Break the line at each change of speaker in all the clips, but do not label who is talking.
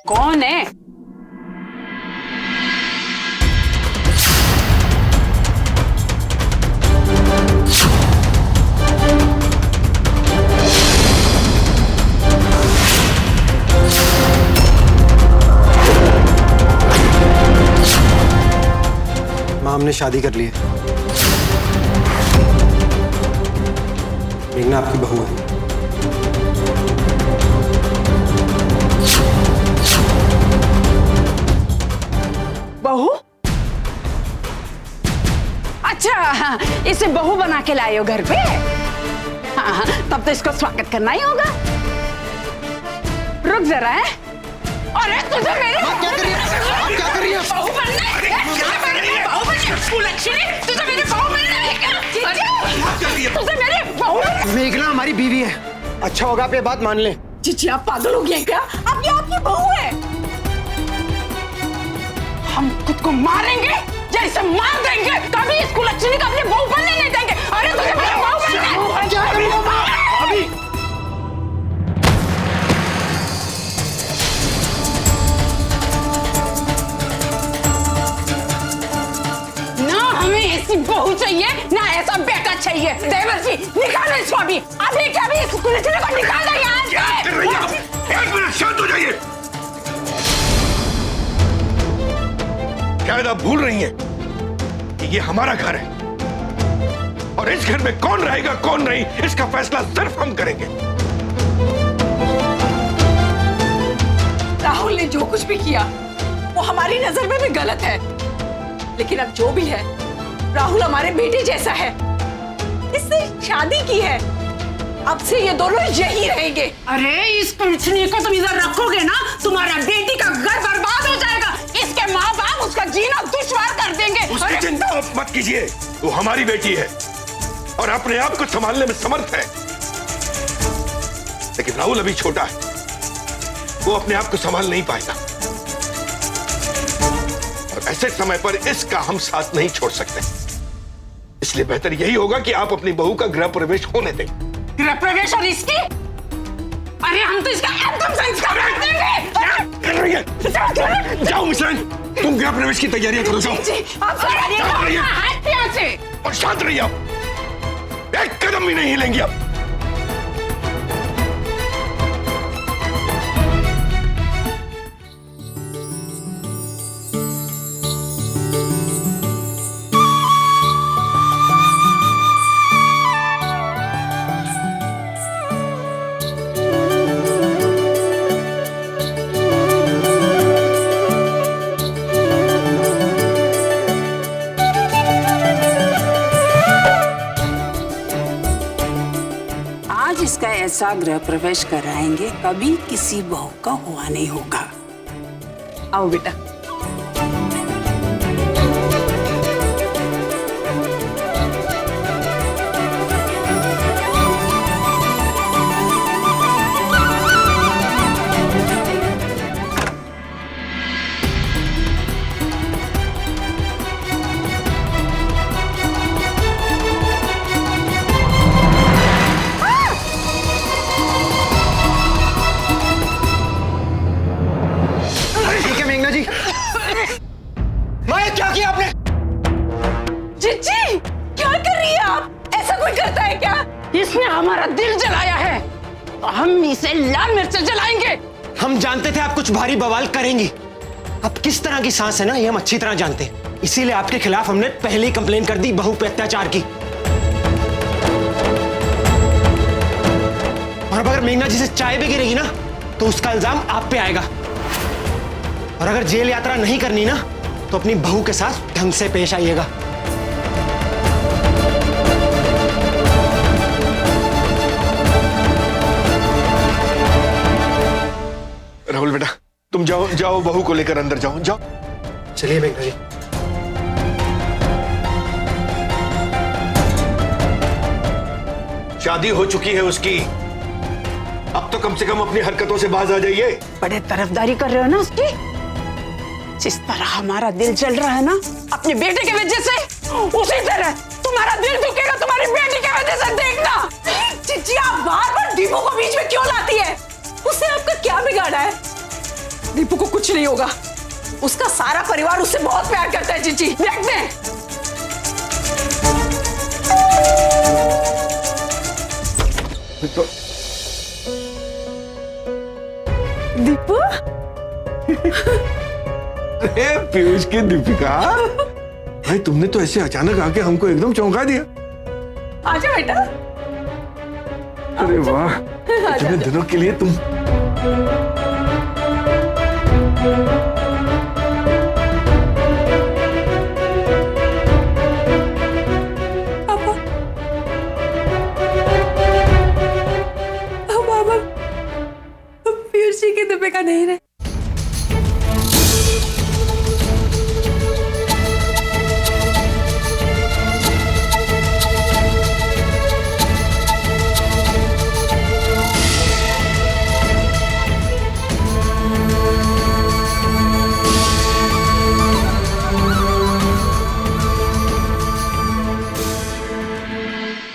कौन है?
माँ, हमने शादी कर ली है। मेघना आपकी बहू है।
बहू? अच्छा, हाँ, इसे बहू बना के लाए हो घर पे? हाँ हाँ, तब तो इसको स्वागत करना ही होगा। रुक जरा है। अरे तुझे मेरे
क्या कर रही है? आप क्या कर रही है?
बहू बनना है? क्या कर रही है? बहू बनना है? लक्ष्मी, तुझे मेरी बहू बनना है क्या? तुझे मेरी बहू बनना है?
मेघना हमारी बीवी है। अच्छा होगा आप ये बात मान लें।
जीजी, आप पागल हो गए क्या? अब ये आपकी बहू है। हम खुद को मारेंगे या इसे मार देंगे, कभी इसको लक्ष्मी का अपनी बहू बनने नहीं देंगे। अरे तुझे मेरी बहू बनना है?
क्या कर रही हो माँ? अभी
ना हमें ऐसी बहू चाहिए, ना ऐसा बेटा चाहिए। देवर जी, निकालो इसको अभी क्या भी इसको लक्ष्मी को निकाल दो यहाँ से।
क्या कर रही हैं आप? एक मिनट शांत हो जाइए। शायद आप भूल रही हैं कि ये हमारा घर है और इस घर में कौन रहेगा कौन नहीं, इसका फैसला सिर्फ हम करेंगे।
राहुल ने जो कुछ भी किया वो हमारी नजर में भी गलत है, लेकिन अब जो भी है राहुल हमारे बेटे जैसा है। इसने शादी की है, अब से ये दोनों यही रहेंगे।
अरे इस पिछली को तुम इधर रखोगे ना, तुम्हारा बेटी का घर बर्बाद हो जाएगा। इसके माँ बाप उसका जीना दुश्वार कर देंगे।
उसकी चिंता आप मत कीजिए, वो हमारी बेटी है और अपने आप को संभालने में समर्थ है। लेकिन राहुल अभी छोटा है, वो अपने आप को संभाल नहीं पाएगा और ऐसे समय पर इसका हम साथ नहीं छोड़ सकते। इसलिए बेहतर यही होगा कि आप अपनी बहू का गृह प्रवेश होने दें।
गृह प्रवेश और इसकी? अरे हम तो इसका एकदम संस्कार कर देंगे।
क्या कर रही है? जाओ मिश्रण, तुम गृह प्रवेश की तैयारियां करो। जाओ
हाथ यहाँ से
और शांत रहिए आप। एक कदम भी नहीं हिलेंगे आप।
इसका ऐसा गृह प्रवेश कराएंगे, कभी किसी बहू का हुआ नहीं होगा। आओ बेटा।
क्या किया आपने?
जीजी, क्या कर रही है आप? ऐसा कोई करता है क्या?
इसने हमारा दिल जलाया है, हम इसे लाल मिर्च जलाएंगे।
हम जानते थे आप कुछ भारी बवाल करेंगी। अब किस तरह की सांस है ना, ये हम अच्छी तरह जानते हैं। इसीलिए आपके खिलाफ हमने पहले ही कंप्लेन कर दी, बहू पे अत्याचार की। और अब अगर मेघना जी से चाय भी गिरेगी ना, तो उसका इल्जाम आप पे आएगा। और अगर जेल यात्रा नहीं करनी ना, तो अपनी बहू के साथ ढंग से पेश आइएगा।
राहुल बेटा, तुम जाओ जाओ, बहू को लेकर अंदर जाओ। जाओ,
चलिए मेघना जी।
शादी हो चुकी है उसकी, अब तो कम से कम अपनी हरकतों से बाज आ जाइए।
बड़े तरफदारी कर रहे हो ना उसकी। जिस तरह हमारा दिल जल रहा है ना अपने बेटे की वजह से, उसी तरह तुम्हारा दिल दुखेगा तुम्हारी बेटी की वजह से। देखना
जीजी, आप बार बार दीपू को बीच में क्यों लाती है? उसने आपका क्या बिगाड़ा है? दीपू को कुछ नहीं होगा। उसका सारा परिवार उससे बहुत प्यार करता है जीजी। देखते हैं।
तो
दीपू
पीयूष की दीपिका, भाई तुमने तो ऐसे अचानक आके हमको एकदम चौंका दिया।
आजा बेटा।
अरे वाह, इतने दिनों के लिए तुम।
पापा, बाबा, पीयूष जी की दीपिका नहीं रहे।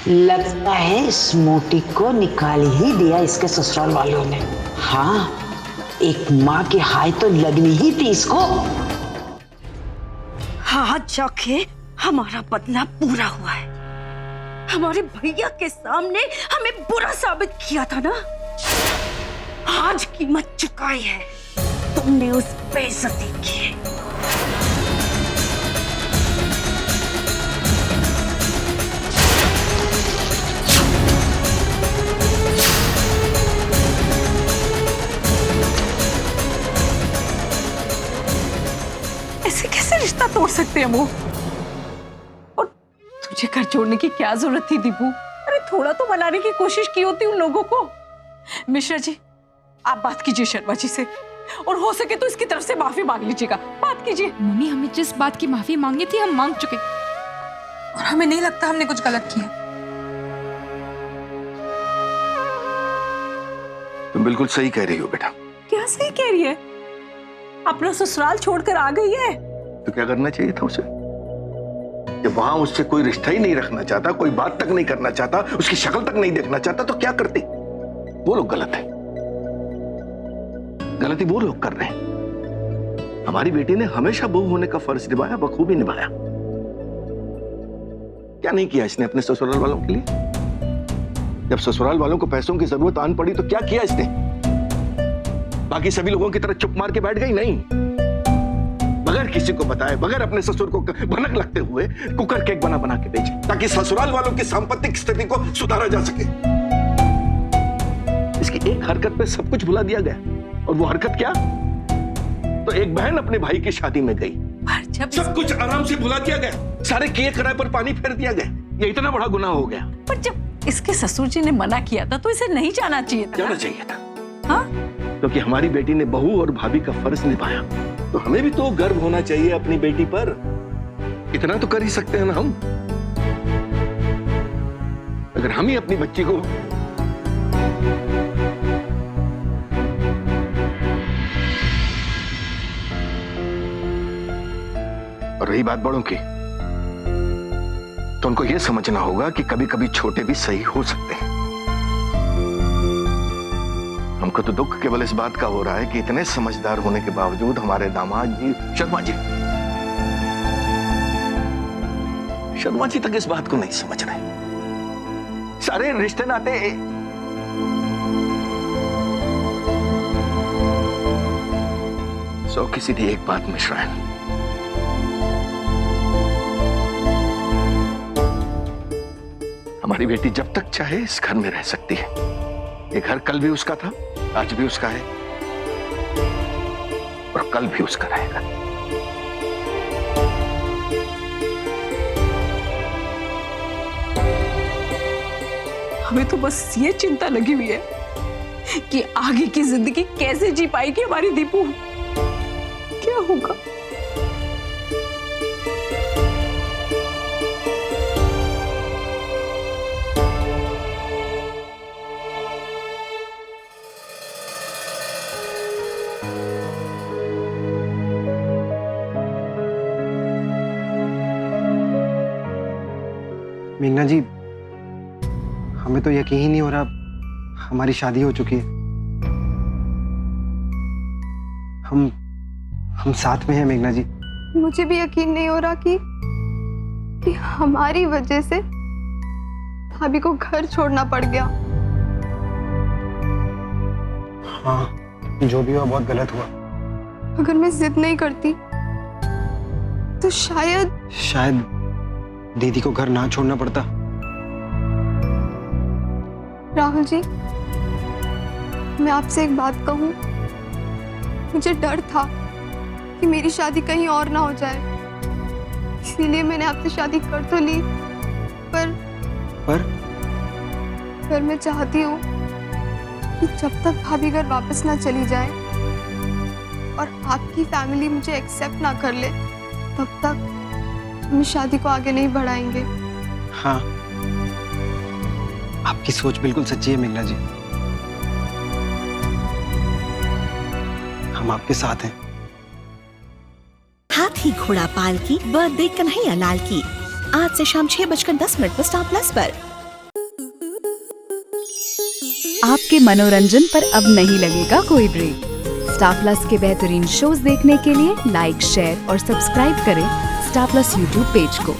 लगता है इस मोटी को निकाल ही दिया इसके ससुराल वालों ने। हाँ, एक माँ की हाय तो लगनी ही थी इसको।
हाँ, जाके हमारा बदला पूरा हुआ है। हमारे भैया के सामने हमें बुरा साबित किया था ना, आज कीमत चुकाई है। तुमने उस बेइज्जती की है।
ऐसे कैसे रिश्ता तोड़ सकते हैं वो? और तुझे घर छोड़ने की क्या जरूरत थी दीपू? अरे थोड़ा तो मनाने की कोशिश की होती उन लोगों को। मिश्रा जी, आप बात कीजिए शर्मा जी से, और हो सके तो इसकी तरफ से माफी मांग लीजिएगा। बात कीजिए।
मम्मी, हमें जिस बात की माफी मांगनी थी हम मांग चुके, और हमें नहीं लगता हमने कुछ गलत किया।
तुम बिल्कुल सही कह रही हो बेटा।
क्या सही कह रही है? अपना ससुराल छोड़कर आ गई है।
तो क्या करना चाहिए था उसे? जब वहां उससे कोई रिश्ता ही नहीं रखना चाहता, कोई बात तक नहीं करना चाहता, उसकी शक्ल तक नहीं देखना चाहता, तो क्या करती? वो लोग गलत है। गलती वो लोग कर रहे हैं। हमारी बेटी ने हमेशा बहू होने का फर्ज निभाया, बखूबी निभाया। क्या नहीं किया इसने अपने ससुराल वालों के लिए? जब ससुराल वालों को पैसों की जरूरत आन पड़ी तो क्या किया इसने? बाकी सभी लोगों की तरह चुप मार के बैठ गई? नहीं, बगैर किसी को बताए, बगैर अपने ससुर को भनक लगते हुए कुकर केक बना बना के बेचे, ताकि ससुराल वालों की सांपत्तिक स्थिति को सुधारा जा सके। इसकी एक हरकत पे सब कुछ भुला दिया गया। और वो हरकत क्या? तो एक बहन अपने भाई की शादी में गई,
जब
सब कुछ आराम से भुला दिया गया, सारे किए कराए पर पानी फेर दिया गया। ये इतना बड़ा गुनाह हो गया।
पर जब इसके ससुर जी ने मना किया था तो इसे नहीं जाना चाहिए था।
जाना चाहिए था।
हाँ?
क्योंकि हमारी बेटी ने बहू और भाभी का फर्ज निभाया, तो हमें भी तो गर्व होना चाहिए अपनी बेटी पर। इतना तो कर ही सकते हैं ना हम। अगर हम ही अपनी बच्ची को और रही बात बड़ों की, तो उनको यह समझना होगा कि कभी कभी छोटे भी सही हो सकते हैं। हमको तो दुख केवल इस बात का हो रहा है कि इतने समझदार होने के बावजूद हमारे दामाद जी शर्मा जी तक इस बात को नहीं समझ रहे। सारे रिश्ते नाते सौ की सीधी एक बात मिश्रा है, हमारी बेटी जब तक चाहे इस घर में रह सकती है। ये घर कल भी उसका था, आज भी उसका है, और कल भी उसका रहेगा।
हमें तो बस ये चिंता लगी हुई है कि आगे की जिंदगी कैसे जी पाएगी हमारी दीपू। क्या होगा?
मीना जी, हमें तो यकीन ही नहीं हो रहा हमारी शादी हो चुकी है। हम साथ में हैं मेघना जी।
मुझे भी यकीन नहीं हो रहा कि हमारी वजह से भाभी को घर छोड़ना पड़ गया।
हाँ, जो भी हुआ बहुत गलत हुआ।
अगर मैं जिद नहीं करती तो शायद
दीदी को घर ना छोड़ना पड़ता।
राहुल जी, मैं आपसे एक बात कहूं, मुझे डर था कि मेरी शादी कहीं और ना हो जाए, इसीलिए मैंने आपसे शादी कर तो ली, पर मैं चाहती हूँ कि जब तक भाभी घर वापस ना चली जाए और आपकी फैमिली मुझे एक्सेप्ट ना कर ले, तब तक हम इस शादी को आगे नहीं बढ़ाएंगे।
हाँ, आपकी सोच बिल्कुल सच्ची है मेघना जी। हम आपके साथ हैं।
हाथी घोड़ा पाल की बर्थडे कन्हैया लाल की आज से शाम 6:10 पर स्टार प्लस पर।
आपके मनोरंजन पर अब नहीं लगेगा कोई ब्रेक। स्टार प्लस के बेहतरीन शोज देखने के लिए लाइक, शेयर और सब्सक्राइब करें स्टार प्लस यूट्यूब पेज को।